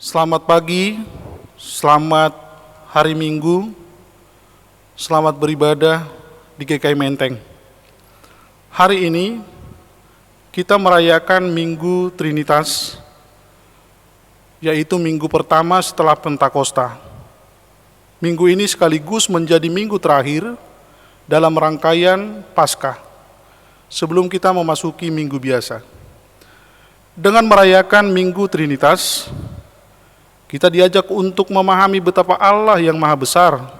Selamat pagi, selamat hari Minggu, selamat beribadah di GKI Menteng. Hari ini kita merayakan Minggu Trinitas, yaitu minggu pertama setelah Pentakosta. Minggu ini sekaligus menjadi minggu terakhir dalam rangkaian Paskah, sebelum kita memasuki minggu biasa. Dengan merayakan Minggu Trinitas, kita diajak untuk memahami betapa Allah yang Maha Besar,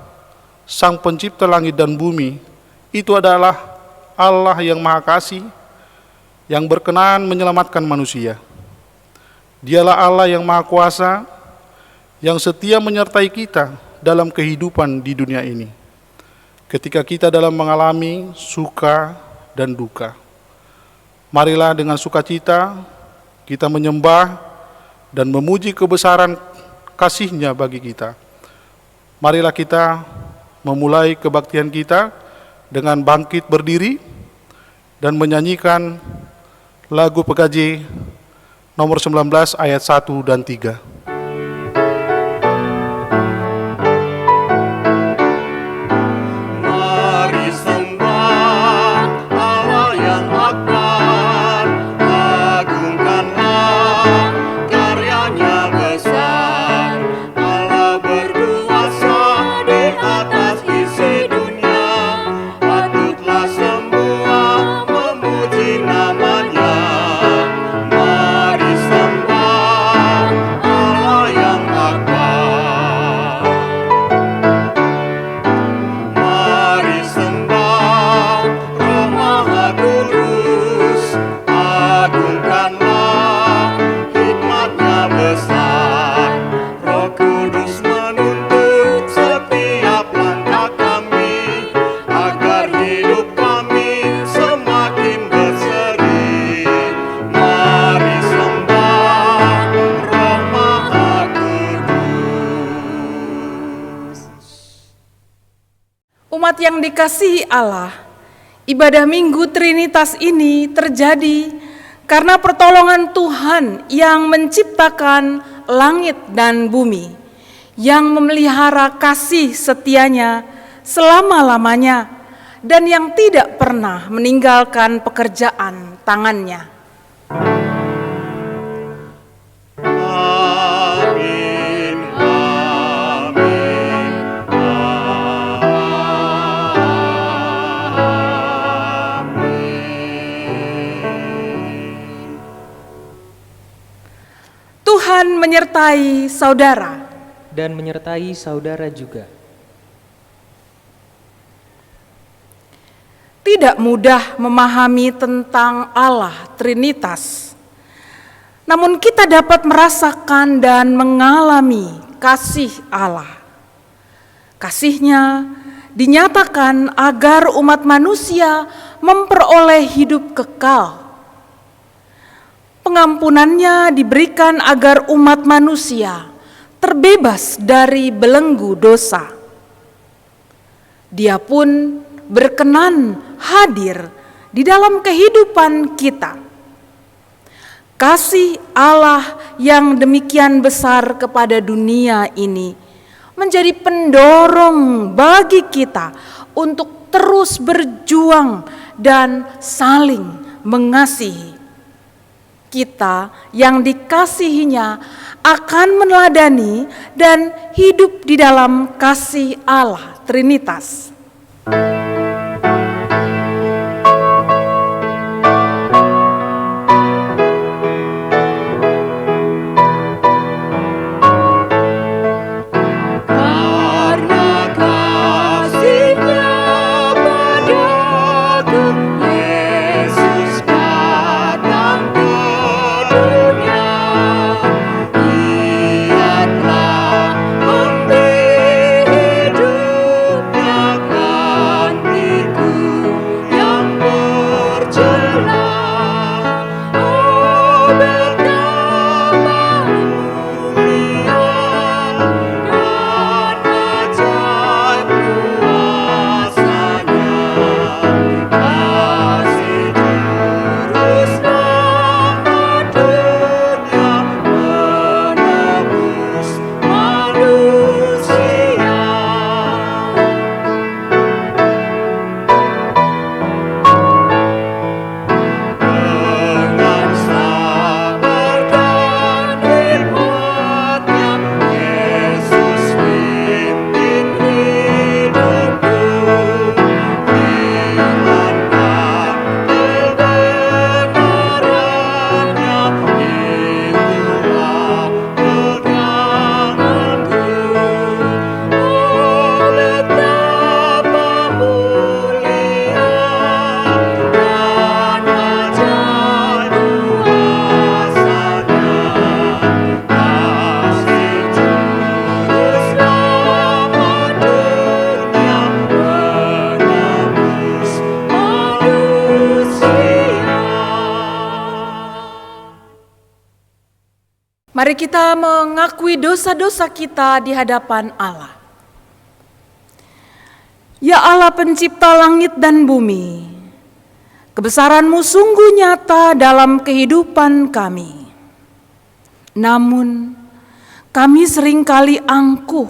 Sang Pencipta langit dan bumi, itu adalah Allah yang Maha Kasih, yang berkenan menyelamatkan manusia. Dialah Allah yang Maha Kuasa, yang setia menyertai kita dalam kehidupan di dunia ini, ketika kita dalam mengalami suka dan duka. Marilah dengan sukacita kita menyembah dan memuji kebesaran kasih-Nya bagi kita. Marilah kita memulai kebaktian kita dengan bangkit berdiri dan menyanyikan lagu PKJ nomor 19 ayat 1 dan 3. Umat yang dikasihi Allah, ibadah Minggu Trinitas ini terjadi karena pertolongan Tuhan yang menciptakan langit dan bumi, yang memelihara kasih setianya selama-lamanya, dan yang tidak pernah meninggalkan pekerjaan tangannya. Tuhan menyertai saudara dan menyertai saudara juga. Tidak mudah memahami tentang Allah Trinitas, namun kita dapat merasakan dan mengalami kasih Allah. Kasih-Nya dinyatakan agar umat manusia memperoleh hidup kekal. Pengampunannya diberikan agar umat manusia terbebas dari belenggu dosa. Dia pun berkenan hadir di dalam kehidupan kita. Kasih Allah yang demikian besar kepada dunia ini menjadi pendorong bagi kita untuk terus berjuang dan saling mengasihi. Kita yang dikasihinya akan meneladani dan hidup di dalam kasih Allah Trinitas. Mari kita mengakui dosa-dosa kita di hadapan Allah. Ya Allah pencipta langit dan bumi, kebesaran-Mu sungguh nyata dalam kehidupan kami. Namun, kami seringkali angkuh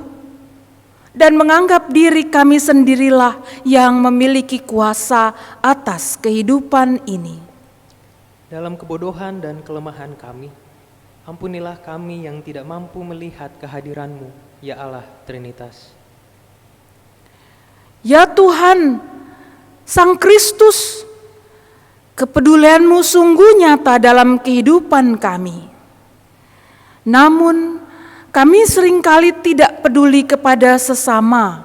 dan menganggap diri kami sendirilah yang memiliki kuasa atas kehidupan ini. Dalam kebodohan dan kelemahan kami, ampunilah kami yang tidak mampu melihat kehadiran-Mu, ya Allah Trinitas. Ya Tuhan, Sang Kristus, kepedulian-Mu sungguh nyata dalam kehidupan kami. Namun, kami seringkali tidak peduli kepada sesama,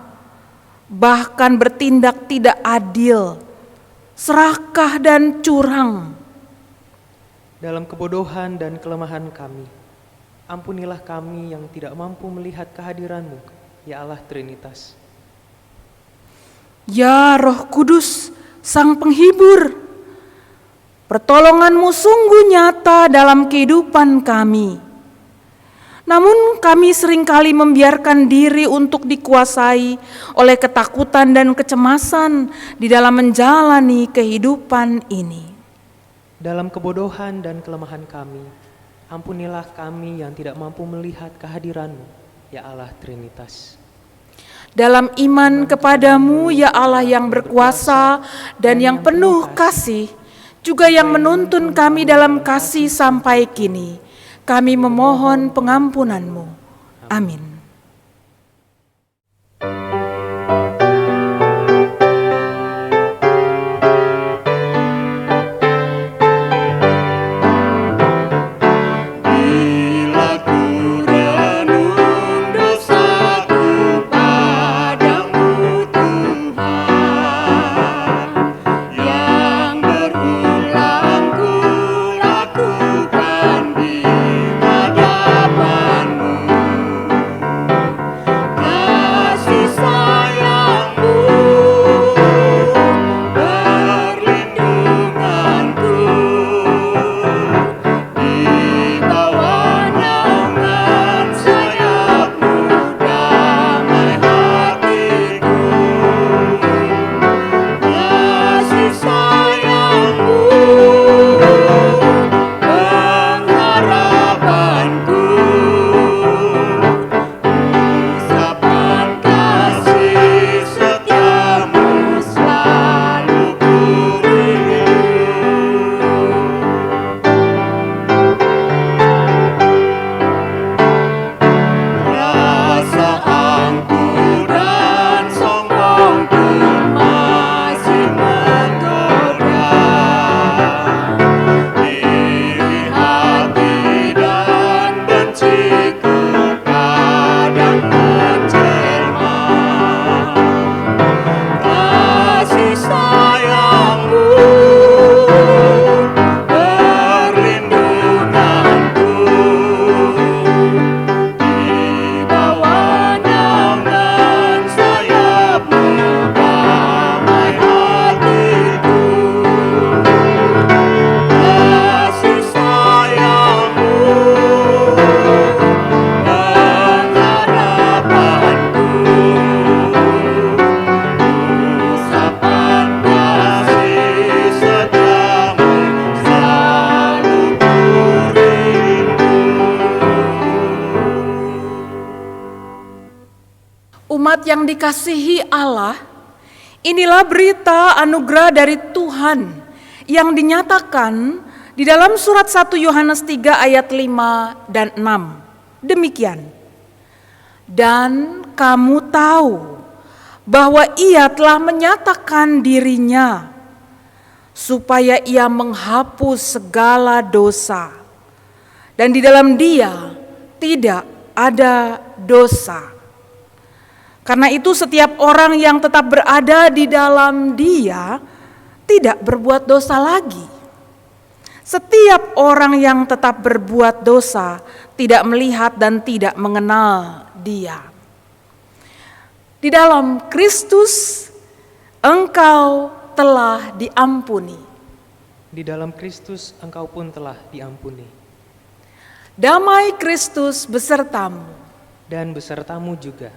bahkan bertindak tidak adil, serakah dan curang. Dalam kebodohan dan kelemahan kami, ampunilah kami yang tidak mampu melihat kehadiran-Mu, ya Allah Trinitas. Ya Roh Kudus, Sang Penghibur, pertolongan-Mu sungguh nyata dalam kehidupan kami. Namun kami seringkali membiarkan diri untuk dikuasai oleh ketakutan dan kecemasan di dalam menjalani kehidupan ini. Dalam kebodohan dan kelemahan kami, ampunilah kami yang tidak mampu melihat kehadiran-Mu, ya Allah Trinitas. Dalam iman kepadamu, ya Allah yang berkuasa dan yang penuh kasih, juga yang menuntun kami dalam kasih sampai kini, kami memohon pengampunan-Mu. Amin. Umat yang dikasihi Allah, inilah berita anugerah dari Tuhan yang dinyatakan di dalam surat 1 Yohanes 3 ayat 5 dan 6. Demikian. Dan kamu tahu bahwa Ia telah menyatakan dirinya supaya Ia menghapus segala dosa. Dan di dalam Dia tidak ada dosa. Karena itu setiap orang yang tetap berada di dalam Dia tidak berbuat dosa lagi. Setiap orang yang tetap berbuat dosa tidak melihat dan tidak mengenal Dia. Di dalam Kristus engkau telah diampuni. Di dalam Kristus engkau pun telah diampuni. Damai Kristus besertamu. Dan besertamu juga.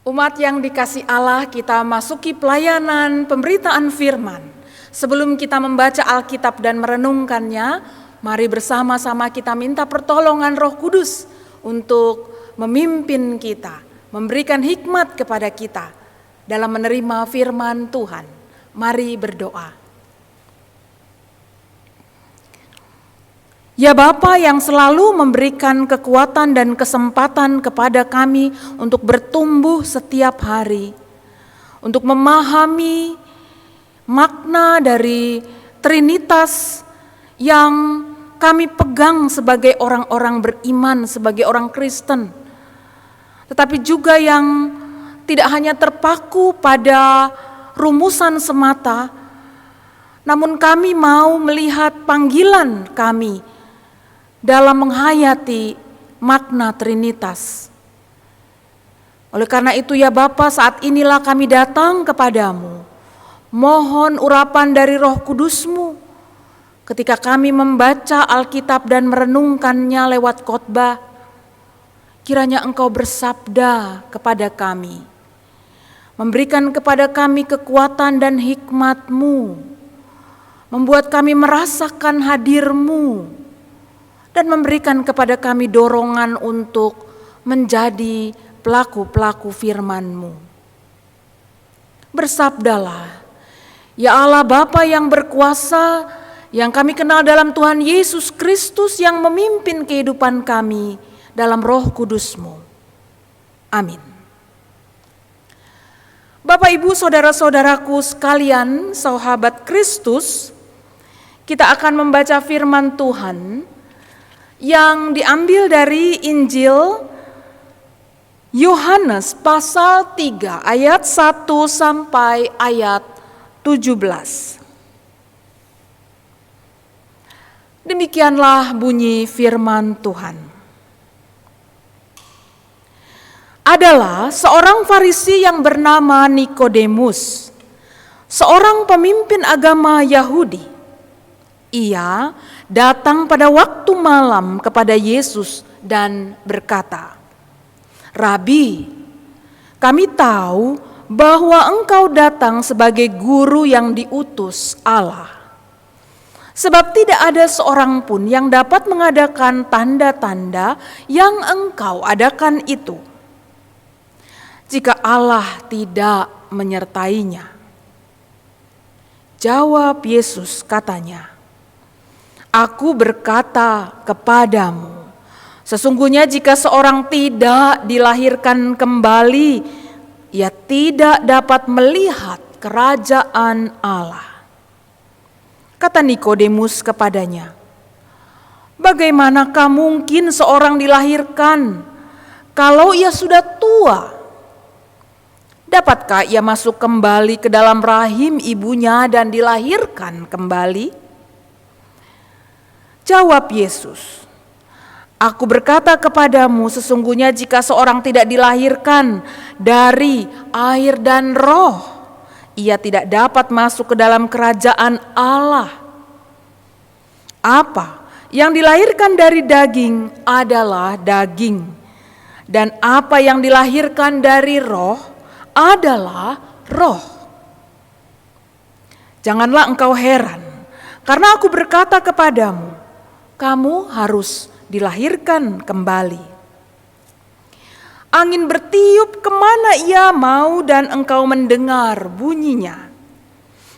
Umat yang dikasih Allah, kita masuki pelayanan pemberitaan firman. Sebelum kita membaca Alkitab dan merenungkannya, mari bersama-sama kita minta pertolongan Roh Kudus untuk memimpin kita, memberikan hikmat kepada kita dalam menerima firman Tuhan. Mari berdoa. Ya Bapa yang selalu memberikan kekuatan dan kesempatan kepada kami untuk bertumbuh setiap hari, untuk memahami makna dari Trinitas yang kami pegang sebagai orang-orang beriman, sebagai orang Kristen, tetapi juga yang tidak hanya terpaku pada rumusan semata, namun kami mau melihat panggilan kami dalam menghayati makna Trinitas. Oleh karena itu ya Bapa, saat inilah kami datang kepadamu, mohon urapan dari Roh Kudus-Mu ketika kami membaca Alkitab dan merenungkannya lewat khotbah. Kiranya Engkau bersabda kepada kami, memberikan kepada kami kekuatan dan hikmat-Mu, membuat kami merasakan hadir-Mu, dan memberikan kepada kami dorongan untuk menjadi pelaku-pelaku firman-Mu. Bersabdalah, ya Allah Bapa yang berkuasa, yang kami kenal dalam Tuhan Yesus Kristus yang memimpin kehidupan kami dalam Roh Kudus-Mu. Amin. Bapak, Ibu, saudara-saudaraku sekalian, sahabat Kristus, kita akan membaca firman Tuhan yang diambil dari Injil Yohanes pasal 3 ayat 1 sampai ayat 17. Demikianlah bunyi firman Tuhan. Adalah seorang Farisi yang bernama Nikodemus, seorang pemimpin agama Yahudi. Ia datang pada waktu malam kepada Yesus dan berkata, "Rabi, kami tahu bahwa Engkau datang sebagai guru yang diutus Allah. Sebab tidak ada seorang pun yang dapat mengadakan tanda-tanda yang Engkau adakan itu, jika Allah tidak menyertainya." Jawab Yesus katanya, "Aku berkata kepadamu, sesungguhnya jika seorang tidak dilahirkan kembali, ia tidak dapat melihat kerajaan Allah." Kata Nikodemus kepadanya, "Bagaimanakah mungkin seorang dilahirkan kalau ia sudah tua? Dapatkah ia masuk kembali ke dalam rahim ibunya dan dilahirkan kembali?" Jawab Yesus, "Aku berkata kepadamu, sesungguhnya jika seorang tidak dilahirkan dari air dan roh, ia tidak dapat masuk ke dalam kerajaan Allah. Apa yang dilahirkan dari daging adalah daging, dan apa yang dilahirkan dari roh adalah roh. Janganlah engkau heran, karena aku berkata kepadamu, kamu harus dilahirkan kembali. Angin bertiup kemana ia mau dan engkau mendengar bunyinya.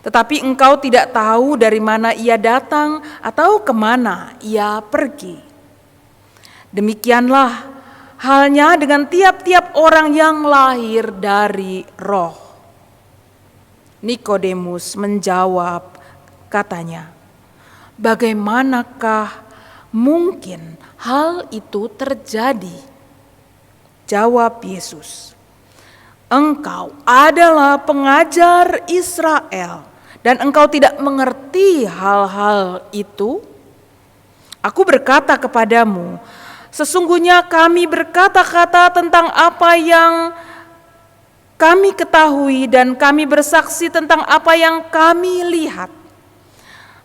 Tetapi engkau tidak tahu dari mana ia datang atau kemana ia pergi. Demikianlah halnya dengan tiap-tiap orang yang lahir dari Roh. Nikodemus menjawab, katanya, bagaimanakah mungkin hal itu terjadi? Jawab Yesus, engkau adalah pengajar Israel dan engkau tidak mengerti hal-hal itu? Aku berkata kepadamu, sesungguhnya kami berkata-kata tentang apa yang kami ketahui dan kami bersaksi tentang apa yang kami lihat.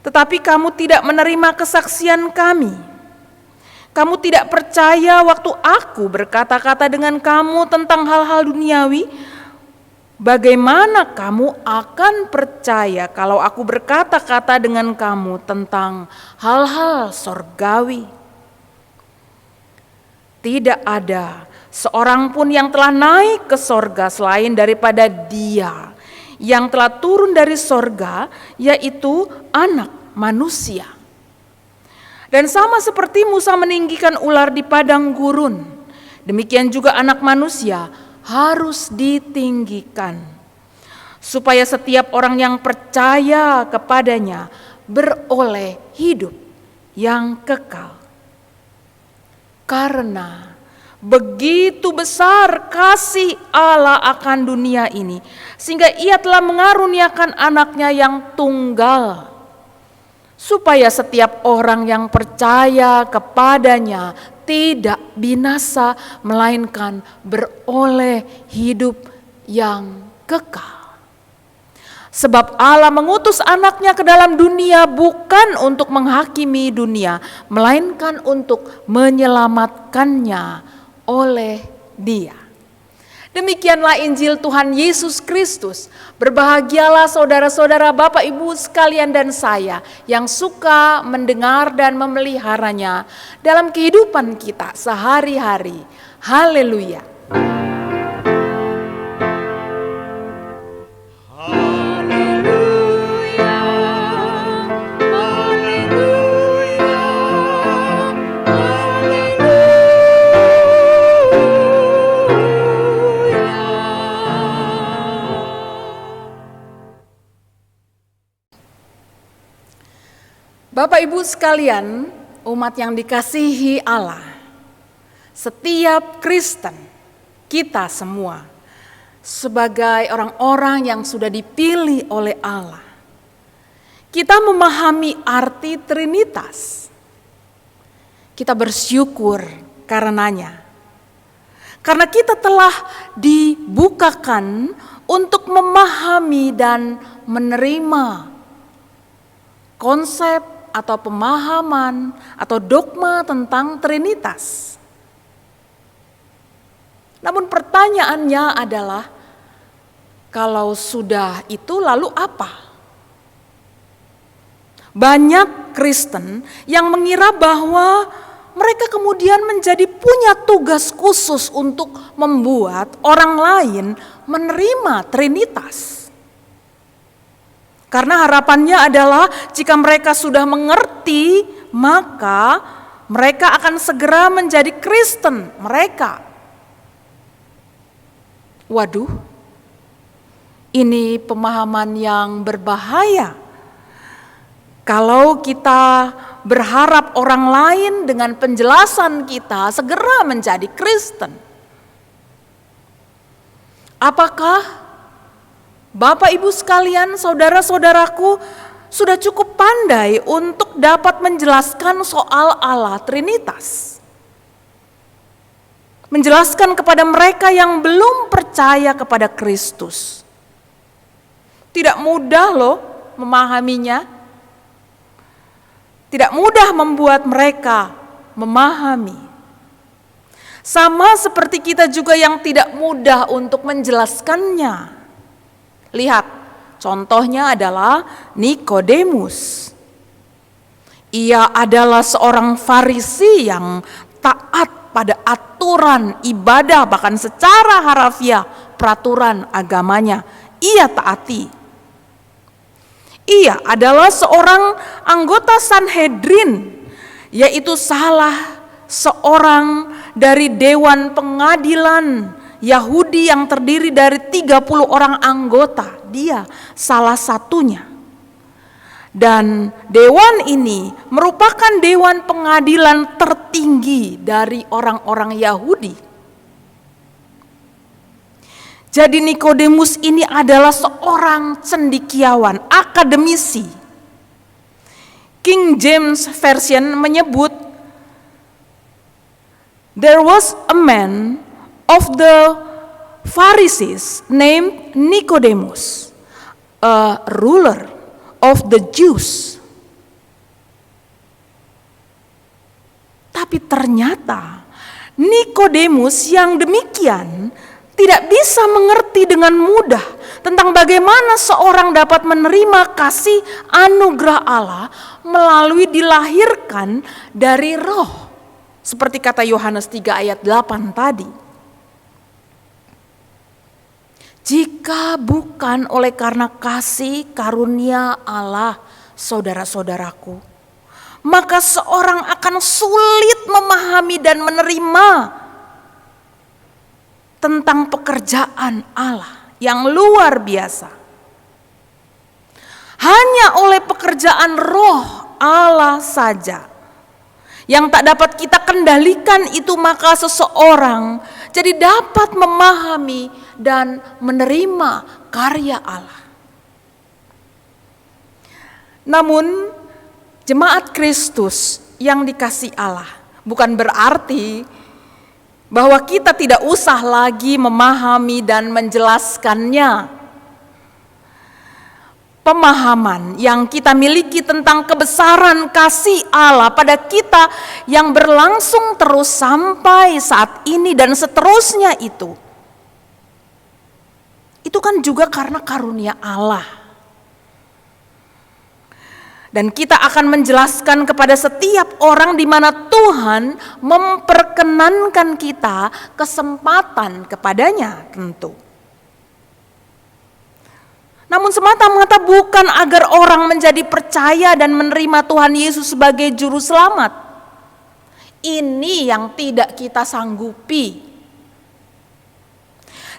Tetapi kamu tidak menerima kesaksian kami. Kamu tidak percaya waktu aku berkata-kata dengan kamu tentang hal-hal duniawi. Bagaimana kamu akan percaya kalau aku berkata-kata dengan kamu tentang hal-hal sorgawi? Tidak ada seorang pun yang telah naik ke sorga selain daripada Dia yang telah turun dari sorga, yaitu Anak Manusia. Dan sama seperti Musa meninggikan ular di padang gurun, demikian juga Anak Manusia harus ditinggikan, supaya setiap orang yang percaya kepadanya beroleh hidup yang kekal. Karena begitu besar kasih Allah akan dunia ini, sehingga Ia telah mengaruniakan anaknya yang tunggal, supaya setiap orang yang percaya kepadanya tidak binasa, melainkan beroleh hidup yang kekal. Sebab Allah mengutus anaknya ke dalam dunia bukan untuk menghakimi dunia, melainkan untuk menyelamatkannya oleh Dia. Demikianlah Injil Tuhan Yesus Kristus. Berbahagialah saudara-saudara, Bapak Ibu sekalian dan saya yang suka mendengar dan memeliharanya dalam kehidupan kita sehari-hari. Haleluya. Bapak Ibu sekalian, umat yang dikasihi Allah, setiap Kristen, kita semua sebagai orang-orang yang sudah dipilih oleh Allah, kita memahami arti Trinitas. Kita bersyukur karenanya. Karena kita telah dibukakan untuk memahami dan menerima konsep atau pemahaman atau dogma tentang Trinitas. Namun pertanyaannya adalah, kalau sudah itu lalu apa? Banyak Kristen yang mengira bahwa mereka kemudian menjadi punya tugas khusus untuk membuat orang lain menerima Trinitas. Karena harapannya adalah jika mereka sudah mengerti, maka mereka akan segera menjadi Kristen mereka. Waduh, ini pemahaman yang berbahaya. Kalau kita berharap orang lain dengan penjelasan kita segera menjadi Kristen. Apakah Bapak Ibu sekalian, saudara-saudaraku sudah cukup pandai untuk dapat menjelaskan soal Allah Trinitas? Menjelaskan kepada mereka yang belum percaya kepada Kristus. Tidak mudah loh memahaminya. Tidak mudah membuat mereka memahami. Sama seperti kita juga yang tidak mudah untuk menjelaskannya. Lihat, contohnya adalah Nikodemus. Ia adalah seorang Farisi yang taat pada aturan ibadah, bahkan secara harafiah peraturan agamanya ia taati. Ia adalah seorang anggota Sanhedrin, yaitu salah seorang dari Dewan Pengadilan Yahudi yang terdiri dari 30 orang anggota. Dia salah satunya. Dan dewan ini merupakan dewan pengadilan tertinggi dari orang-orang Yahudi. Jadi Nikodemus ini adalah seorang cendekiawan, akademisi. King James Version menyebut, there was a man of the Pharisees named Nicodemus, a ruler of the Jews. Tapi ternyata Nikodemus yang demikian tidak bisa mengerti dengan mudah tentang bagaimana seorang dapat menerima kasih anugerah Allah melalui dilahirkan dari roh. Seperti kata Yohanes 3 ayat 8 tadi. Jika bukan oleh karena kasih karunia Allah, saudara-saudaraku, maka seorang akan sulit memahami dan menerima tentang pekerjaan Allah yang luar biasa. Hanya oleh pekerjaan roh Allah saja yang tak dapat kita kendalikan itu, maka seseorang jadi dapat memahami dan menerima karya Allah. Namun jemaat Kristus yang dikasihi Allah, bukan berarti bahwa kita tidak usah lagi memahami dan menjelaskannya. Pemahaman yang kita miliki tentang kebesaran kasih Allah pada kita yang berlangsung terus sampai saat ini dan seterusnya itu kan juga karena karunia Allah. Dan kita akan menjelaskan kepada setiap orang di mana Tuhan memperkenankan kita kesempatan kepadanya tentu. Namun semata-mata bukan agar orang menjadi percaya dan menerima Tuhan Yesus sebagai juru selamat. Ini yang tidak kita sanggupi.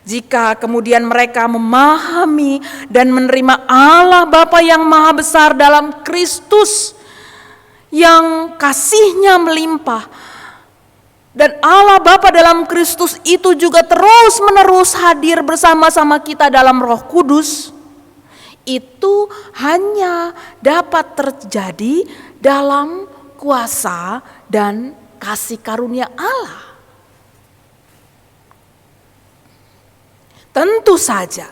Jika kemudian mereka memahami dan menerima Allah Bapa yang Maha Besar dalam Kristus yang kasih-Nya melimpah, dan Allah Bapa dalam Kristus itu juga terus-menerus hadir bersama-sama kita dalam Roh Kudus, itu hanya dapat terjadi dalam kuasa dan kasih karunia Allah. Tentu saja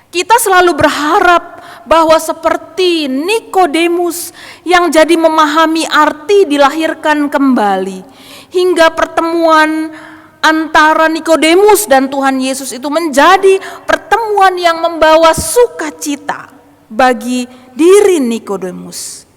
kita selalu berharap bahwa seperti Nikodemus yang jadi memahami arti dilahirkan kembali, hingga pertemuan antara Nikodemus dan Tuhan Yesus itu menjadi pertemuan yang membawa sukacita bagi diri Nikodemus.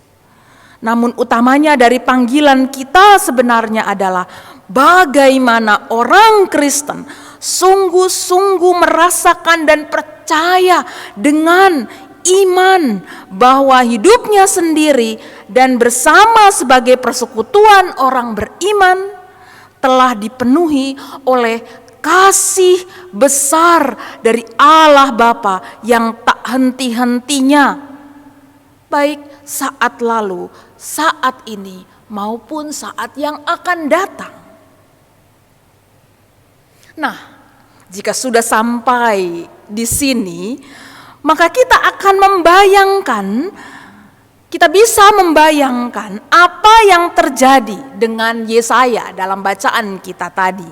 Namun utamanya dari panggilan kita sebenarnya adalah bagaimana orang Kristen sungguh-sungguh merasakan dan percaya dengan iman bahwa hidupnya sendiri dan bersama sebagai persekutuan orang beriman telah dipenuhi oleh kasih besar dari Allah Bapa yang tak henti-hentinya, baik saat lalu, saat ini, maupun saat yang akan datang. Nah, jika sudah sampai di sini, maka kita akan kita bisa membayangkan apa yang terjadi dengan Yesaya dalam bacaan kita tadi.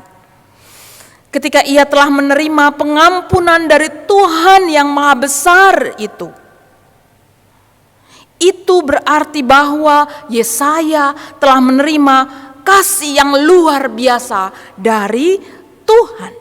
Ketika ia telah menerima pengampunan dari Tuhan yang Maha Besar itu berarti bahwa Yesaya telah menerima kasih yang luar biasa dari Tuhan.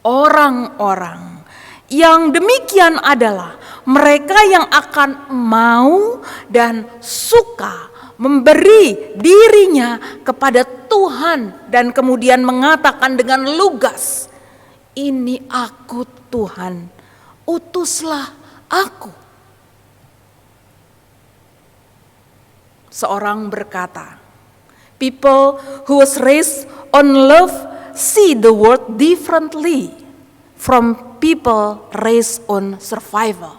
Orang-orang yang demikian adalah mereka yang akan mau dan suka memberi dirinya kepada Tuhan dan kemudian mengatakan dengan lugas, "Ini aku Tuhan, utuslah aku." Seorang berkata, "People who was raised on love see the world differently from people raised on survival."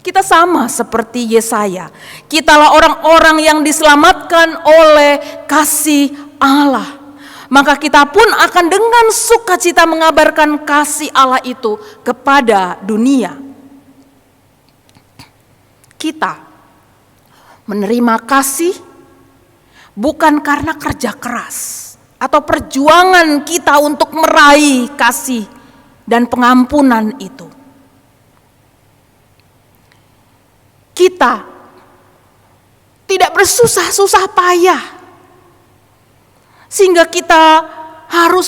Kita sama seperti Yesaya. Kitalah orang-orang yang diselamatkan oleh kasih Allah. Maka kita pun akan dengan sukacita mengabarkan kasih Allah itu kepada dunia. Kita menerima kasih bukan karena kerja keras atau perjuangan kita untuk meraih kasih dan pengampunan itu. Kita tidak bersusah-susah payah sehingga kita harus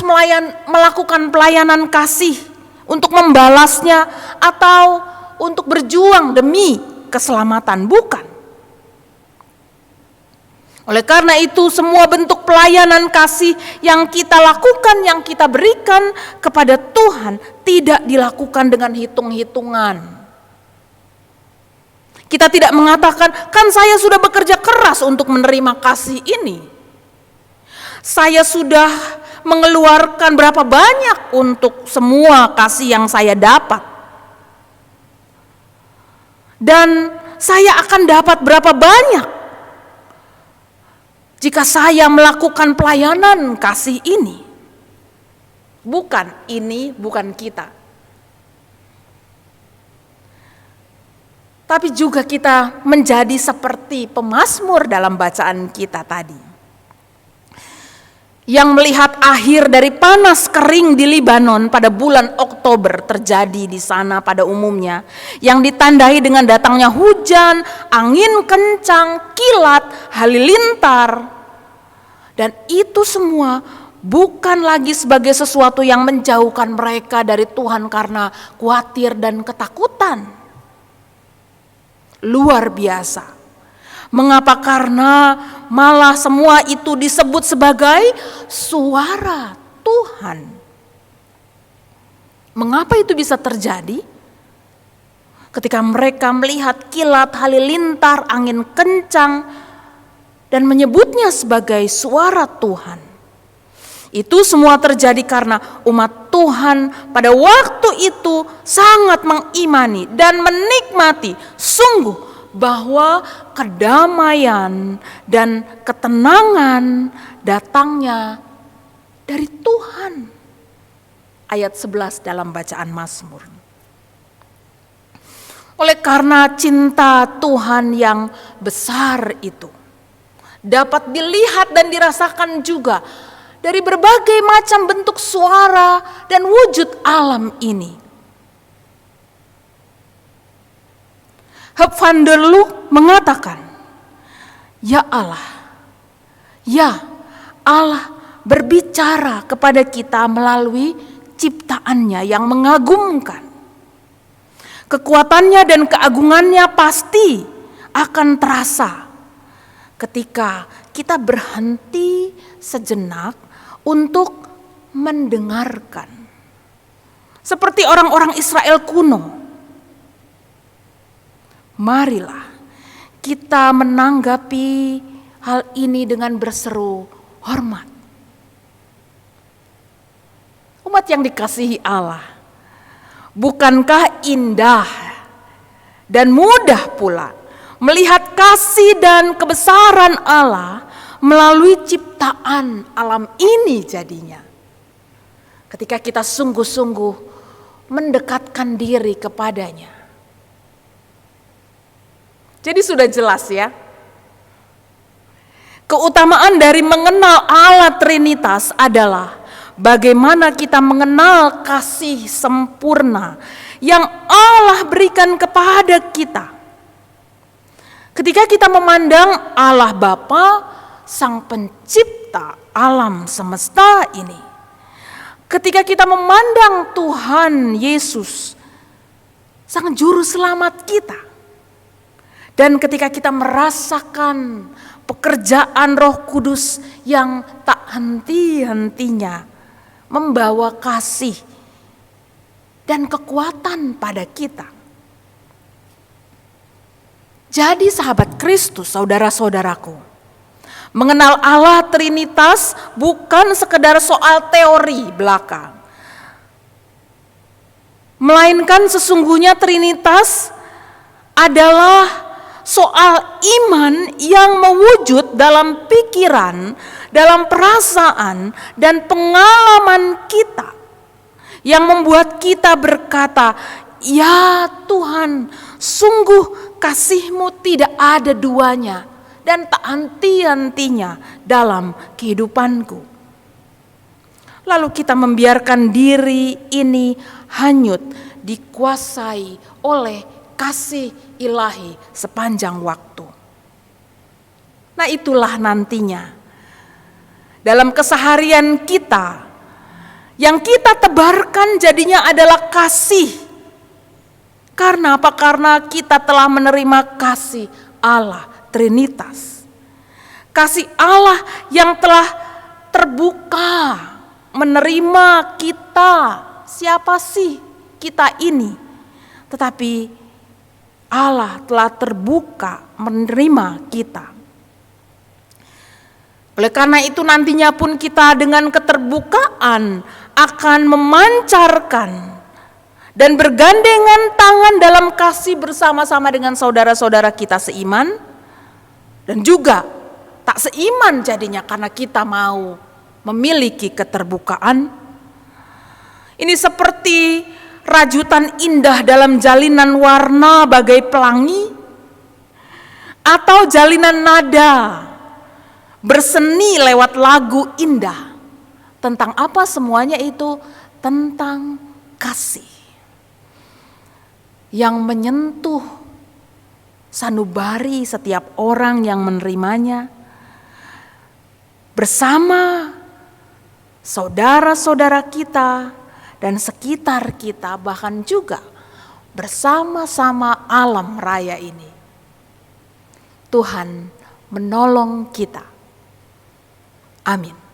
melakukan pelayanan kasih untuk membalasnya atau untuk berjuang demi keselamatan, bukan. Oleh karena itu, semua bentuk pelayanan kasih yang kita lakukan, yang kita berikan kepada Tuhan tidak dilakukan dengan hitung-hitungan. Kita tidak mengatakan, "Kan saya sudah bekerja keras untuk menerima kasih ini. Saya sudah mengeluarkan berapa banyak untuk semua kasih yang saya dapat. Dan saya akan dapat berapa banyak jika saya melakukan pelayanan kasih ini." Bukan, ini bukan kita. Tapi juga kita menjadi seperti pemazmur dalam bacaan kita tadi, yang melihat akhir dari panas kering di Libanon pada bulan Oktober terjadi di sana pada umumnya, yang ditandai dengan datangnya hujan, angin kencang, kilat, halilintar. Dan itu semua bukan lagi sebagai sesuatu yang menjauhkan mereka dari Tuhan karena khawatir dan ketakutan. Luar biasa. Mengapa? Karena malah semua itu disebut sebagai suara Tuhan. Mengapa itu bisa terjadi? Ketika mereka melihat kilat, halilintar, angin kencang, dan menyebutnya sebagai suara Tuhan. Itu semua terjadi karena umat Tuhan pada waktu itu sangat mengimani dan menikmati sungguh bahwa kedamaian dan ketenangan datangnya dari Tuhan. Ayat 11 dalam bacaan Mazmur. Oleh karena cinta Tuhan yang besar itu dapat dilihat dan dirasakan juga dari berbagai macam bentuk suara dan wujud alam ini. Huub van der Loo mengatakan, ya Allah berbicara kepada kita melalui ciptaannya yang mengagumkan. Kekuatannya dan keagungannya pasti akan terasa ketika kita berhenti sejenak untuk mendengarkan. Seperti orang-orang Israel kuno. Marilah kita menanggapi hal ini dengan berseru hormat. Umat yang dikasihi Allah, bukankah indah dan mudah pula melihat kasih dan kebesaran Allah melalui ciptaan alam ini jadinya. Ketika kita sungguh-sungguh mendekatkan diri kepadanya. Jadi sudah jelas ya. Keutamaan dari mengenal Allah Trinitas adalah bagaimana kita mengenal kasih sempurna yang Allah berikan kepada kita. Ketika kita memandang Allah Bapa, Sang Pencipta alam semesta ini. Ketika kita memandang Tuhan Yesus Sang Juru Selamat kita. Dan ketika kita merasakan pekerjaan Roh Kudus yang tak henti-hentinya membawa kasih dan kekuatan pada kita. Jadi sahabat Kristus, saudara-saudaraku, mengenal Allah Trinitas bukan sekedar soal teori belaka. Melainkan sesungguhnya Trinitas adalah soal iman yang mewujud dalam pikiran, dalam perasaan, dan pengalaman kita. Yang membuat kita berkata, ya Tuhan, sungguh kasih-Mu tidak ada duanya dan tak henti-hentinya dalam kehidupanku. Lalu kita membiarkan diri ini hanyut, dikuasai oleh kasih ilahi sepanjang waktu. Nah, itulah nantinya dalam keseharian kita yang kita tebarkan jadinya adalah kasih. Karena apa? Karena kita telah menerima kasih Allah Trinitas. Kasih Allah yang telah terbuka menerima kita. Siapa sih kita ini? Tetapi Allah telah terbuka menerima kita. Oleh karena itu nantinya pun kita dengan keterbukaan akan memancarkan dan bergandengan tangan dalam kasih bersama-sama dengan saudara-saudara kita seiman. Dan juga tak seiman jadinya karena kita mau memiliki keterbukaan. Ini seperti rajutan indah dalam jalinan warna bagai pelangi, atau jalinan nada berseni lewat lagu indah. Tentang apa semuanya itu? Tentang kasih yang menyentuh sanubari setiap orang yang menerimanya, bersama saudara-saudara kita dan sekitar kita, bahkan juga bersama-sama alam raya ini. Tuhan menolong kita. Amin.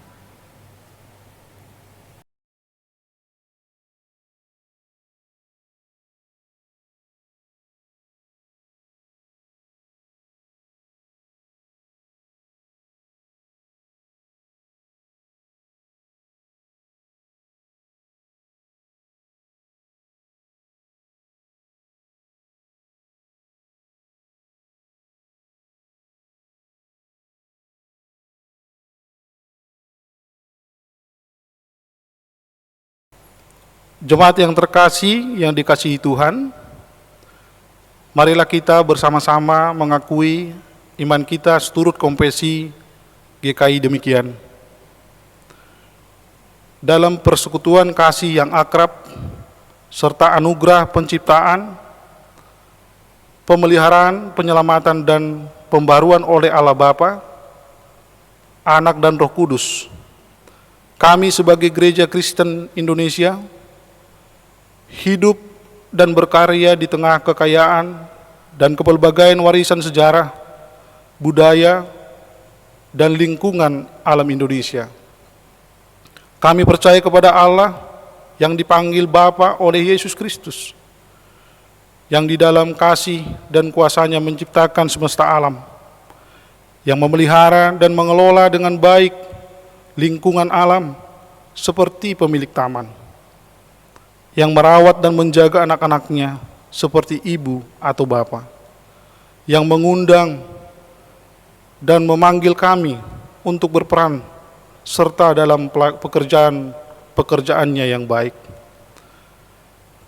Jemaat yang terkasih, yang dikasihi Tuhan, marilah kita bersama-sama mengakui iman kita seturut konfesi GKI demikian. Dalam persekutuan kasih yang akrab, serta anugerah penciptaan, pemeliharaan, penyelamatan, dan pembaruan oleh Allah Bapa, Anak, dan Roh Kudus, kami sebagai Gereja Kristen Indonesia hidup dan berkarya di tengah kekayaan dan kepelbagaian warisan sejarah, budaya, dan lingkungan alam Indonesia. Kami percaya kepada Allah yang dipanggil Bapa oleh Yesus Kristus, yang di dalam kasih dan kuasanya menciptakan semesta alam, yang memelihara dan mengelola dengan baik lingkungan alam seperti pemilik taman, yang merawat dan menjaga anak-anaknya seperti ibu atau bapa, yang mengundang dan memanggil kami untuk berperan serta dalam pekerjaannya yang baik.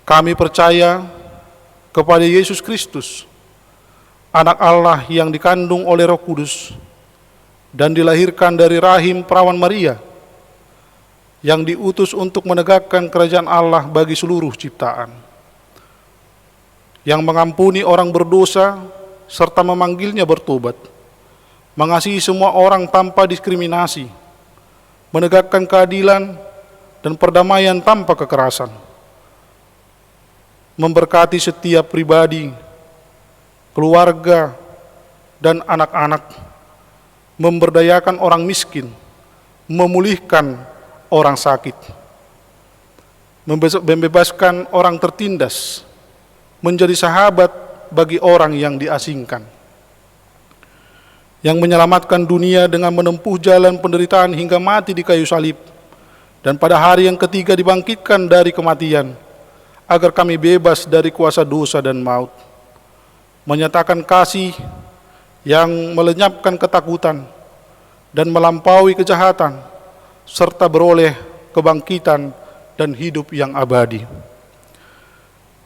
Kami percaya kepada Yesus Kristus, Anak Allah yang dikandung oleh Roh Kudus dan dilahirkan dari rahim perawan Maria, yang diutus untuk menegakkan kerajaan Allah bagi seluruh ciptaan, yang mengampuni orang berdosa serta memanggilnya bertobat, mengasihi semua orang tanpa diskriminasi, menegakkan keadilan dan perdamaian tanpa kekerasan, memberkati setiap pribadi, keluarga, dan anak-anak, memberdayakan orang miskin, memulihkan orang sakit, membebaskan orang tertindas, menjadi sahabat bagi orang yang diasingkan, yang menyelamatkan dunia dengan menempuh jalan penderitaan hingga mati di kayu salib, dan pada hari yang ketiga dibangkitkan dari kematian, agar kami bebas dari kuasa dosa dan maut, menyatakan kasih yang melenyapkan ketakutan dan melampaui kejahatan, serta beroleh kebangkitan dan hidup yang abadi,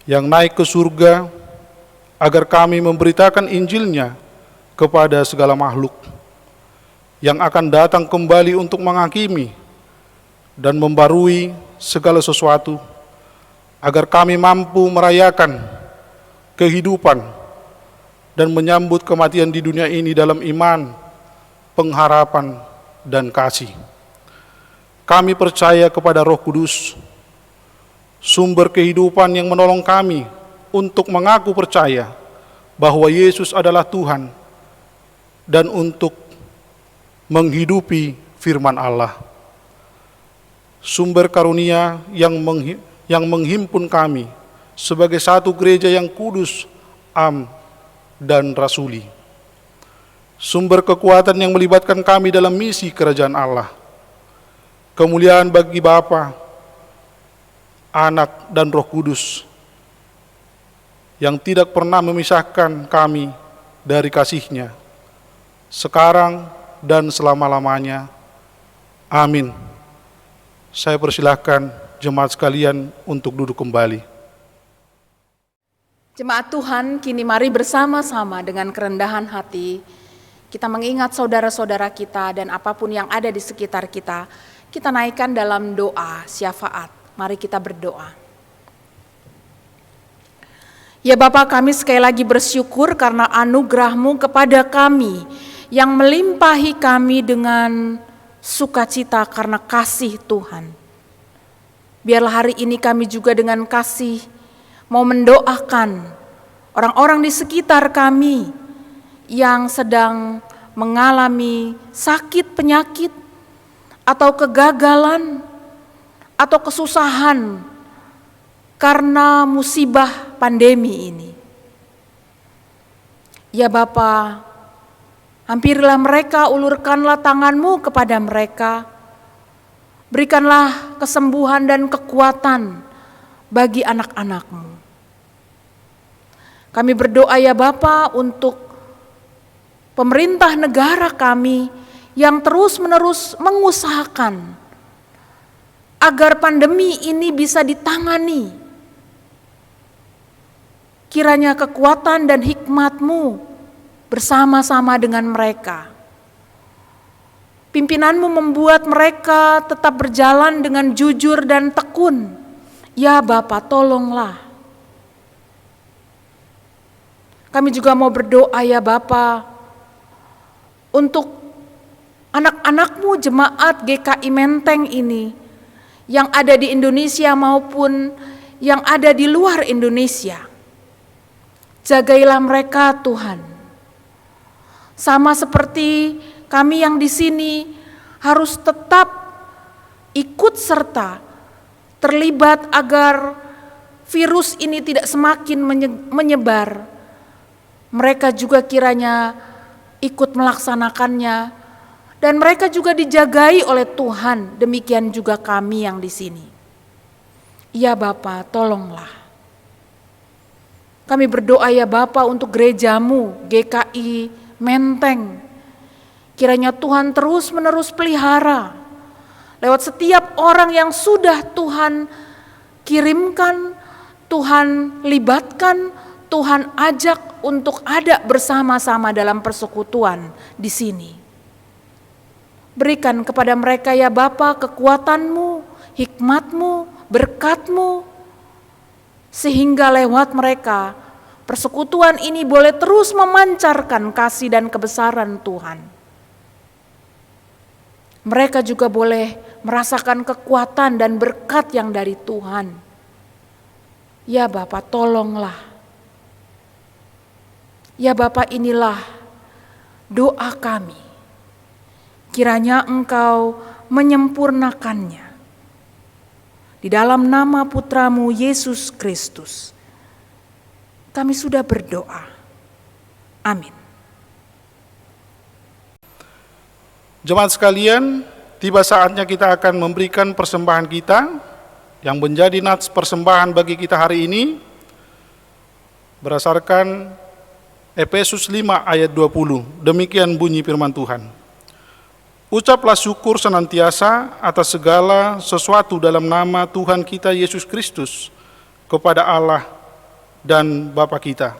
yang naik ke surga, agar kami memberitakan Injilnya kepada segala makhluk, yang akan datang kembali untuk menghakimi dan membarui segala sesuatu, agar kami mampu merayakan kehidupan dan menyambut kematian di dunia ini dalam iman, pengharapan, dan kasih. Kami percaya kepada Roh Kudus, sumber kehidupan yang menolong kami untuk mengaku percaya bahwa Yesus adalah Tuhan dan untuk menghidupi firman Allah. Sumber karunia yang menghimpun kami sebagai satu gereja yang kudus, am, dan rasuli. Sumber kekuatan yang melibatkan kami dalam misi kerajaan Allah. Kemuliaan bagi Bapa, Anak, dan Roh Kudus, yang tidak pernah memisahkan kami dari kasih-Nya, sekarang dan selama-lamanya. Amin. Saya persilahkan jemaat sekalian untuk duduk kembali. Jemaat Tuhan, kini mari bersama-sama dengan kerendahan hati kita mengingat saudara-saudara kita dan apapun yang ada di sekitar kita, kita naikkan dalam doa syafaat. Mari kita berdoa. Ya Bapa, kami sekali lagi bersyukur karena anugerah-Mu kepada kami yang melimpahi kami dengan sukacita karena kasih Tuhan. Biarlah hari ini kami juga dengan kasih mau mendoakan orang-orang di sekitar kami yang sedang mengalami sakit, penyakit, atau kegagalan, atau kesusahan karena musibah pandemi ini. Ya Bapa, hampirilah mereka, ulurkanlah tangan-Mu kepada mereka, berikanlah kesembuhan dan kekuatan bagi anak-anak-Mu. Kami berdoa ya Bapa untuk pemerintah negara kami yang terus-menerus mengusahakan agar pandemi ini bisa ditangani. Kiranya kekuatan dan hikmat-Mu bersama-sama dengan mereka. Pimpinan-Mu membuat mereka tetap berjalan dengan jujur dan tekun. Ya Bapa, tolonglah. Kami juga mau berdoa ya Bapa untuk anak-anak-Mu jemaat GKI Menteng ini yang ada di Indonesia maupun yang ada di luar Indonesia. Jagailah mereka Tuhan. Sama seperti kami yang di sini harus tetap ikut serta terlibat agar virus ini tidak semakin menyebar. Mereka juga kiranya ikut melaksanakannya dan mereka juga dijagai oleh Tuhan. Demikian juga kami yang di sini. Ya Bapa, tolonglah. Kami berdoa ya Bapa untuk gereja-Mu GKI Menteng. Kiranya Tuhan terus-menerus pelihara lewat setiap orang yang sudah Tuhan kirimkan, Tuhan libatkan, Tuhan ajak untuk ada bersama-sama dalam persekutuan di sini. Berikan kepada mereka ya Bapa kekuatan-Mu, hikmat-Mu, berkat-Mu, sehingga lewat mereka persekutuan ini boleh terus memancarkan kasih dan kebesaran Tuhan. Mereka juga boleh merasakan kekuatan dan berkat yang dari Tuhan. Ya Bapa, tolonglah. Ya Bapa, inilah doa kami. Kiranya Engkau menyempurnakannya. Di dalam nama Putramu Yesus Kristus, kami sudah berdoa. Amin. Jemaat sekalian, tiba saatnya kita akan memberikan persembahan kita yang menjadi nats persembahan bagi kita hari ini berdasarkan Efesus 5 ayat 20. Demikian bunyi firman Tuhan. Ucaplah syukur senantiasa atas segala sesuatu dalam nama Tuhan kita Yesus Kristus kepada Allah dan Bapa kita.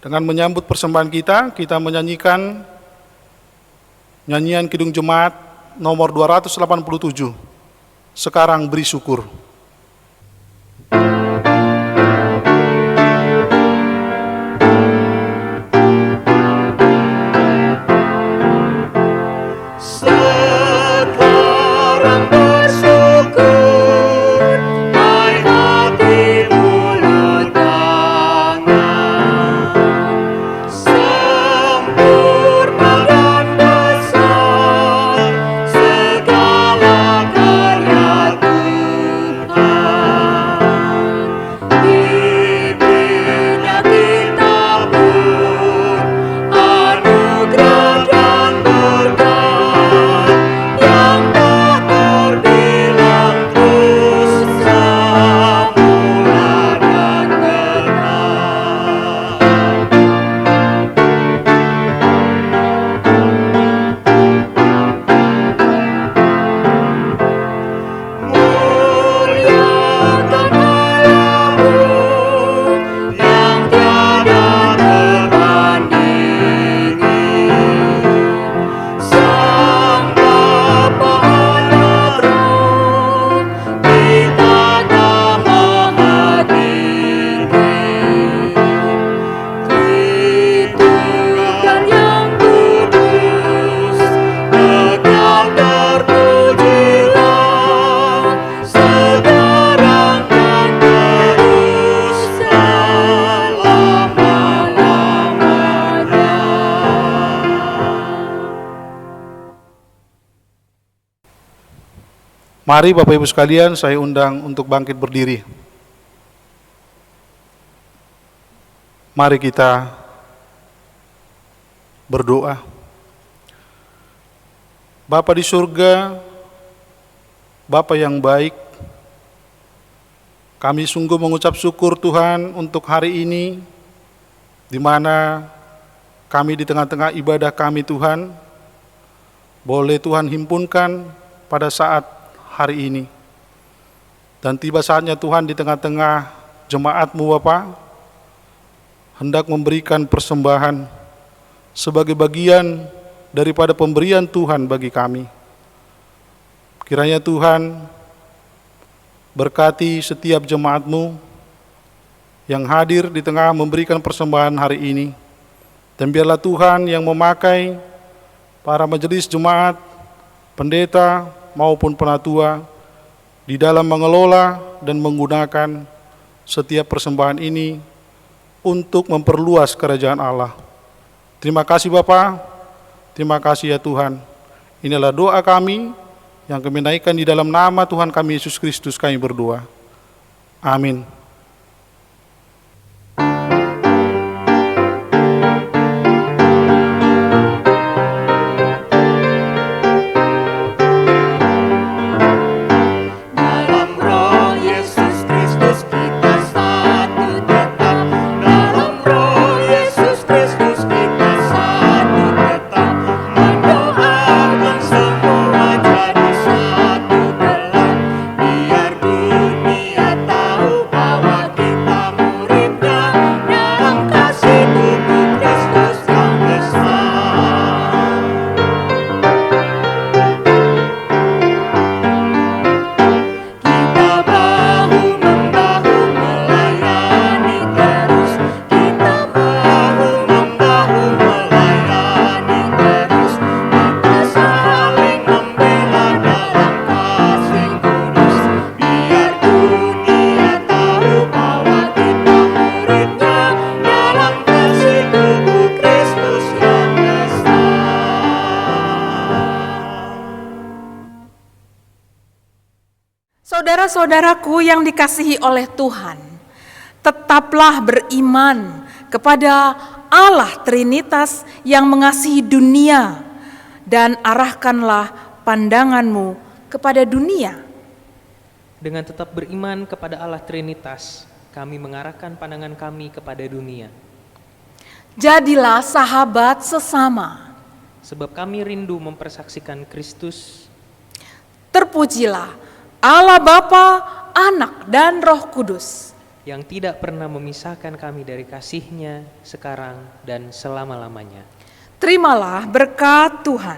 Dengan menyambut persembahan kita menyanyikan nyanyian Kidung Jemaat nomor 287. Sekarang beri syukur. Mari Bapak Ibu sekalian, saya undang untuk bangkit berdiri. Mari kita berdoa. Bapa di surga, Bapa yang baik, kami sungguh mengucap syukur Tuhan untuk hari ini, di mana kami di tengah-tengah ibadah kami Tuhan, boleh Tuhan himpunkan pada saat hari ini. Dan tiba saatnya Tuhan di tengah-tengah jemaat-Mu Bapa, hendak memberikan persembahan sebagai bagian daripada pemberian Tuhan bagi kami. Kiranya Tuhan berkati setiap jemaat-Mu yang hadir di tengah memberikan persembahan hari ini. Dan biarlah Tuhan yang memakai para majelis jemaat, pendeta maupun penatua di dalam mengelola dan menggunakan setiap persembahan ini untuk memperluas kerajaan Allah. Terima kasih Bapa, terima kasih ya Tuhan. Inilah doa kami yang kami naikkan di dalam nama Tuhan kami Yesus Kristus kami berdoa. Amin. Biar dunia tahu bahwa Saudara-saudaraku yang dikasihi oleh Tuhan, tetaplah beriman kepada Allah Trinitas yang mengasihi dunia, dan arahkanlah pandanganmu kepada dunia. Dengan tetap beriman kepada Allah Trinitas, kami mengarahkan pandangan kami kepada dunia. Jadilah sahabat sesama. Sebab kami rindu mempersaksikan Kristus. Terpujilah Allah Bapa, Anak, dan Roh Kudus, yang tidak pernah memisahkan kami dari kasih-Nya sekarang dan selama-lamanya. Terimalah berkat Tuhan.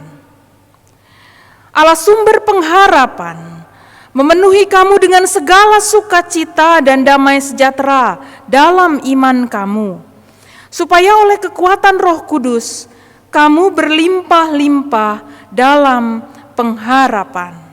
Allah sumber pengharapan, memenuhi kamu dengan segala sukacita dan damai sejahtera dalam iman kamu, supaya oleh kekuatan Roh Kudus kamu berlimpah-limpah dalam pengharapan.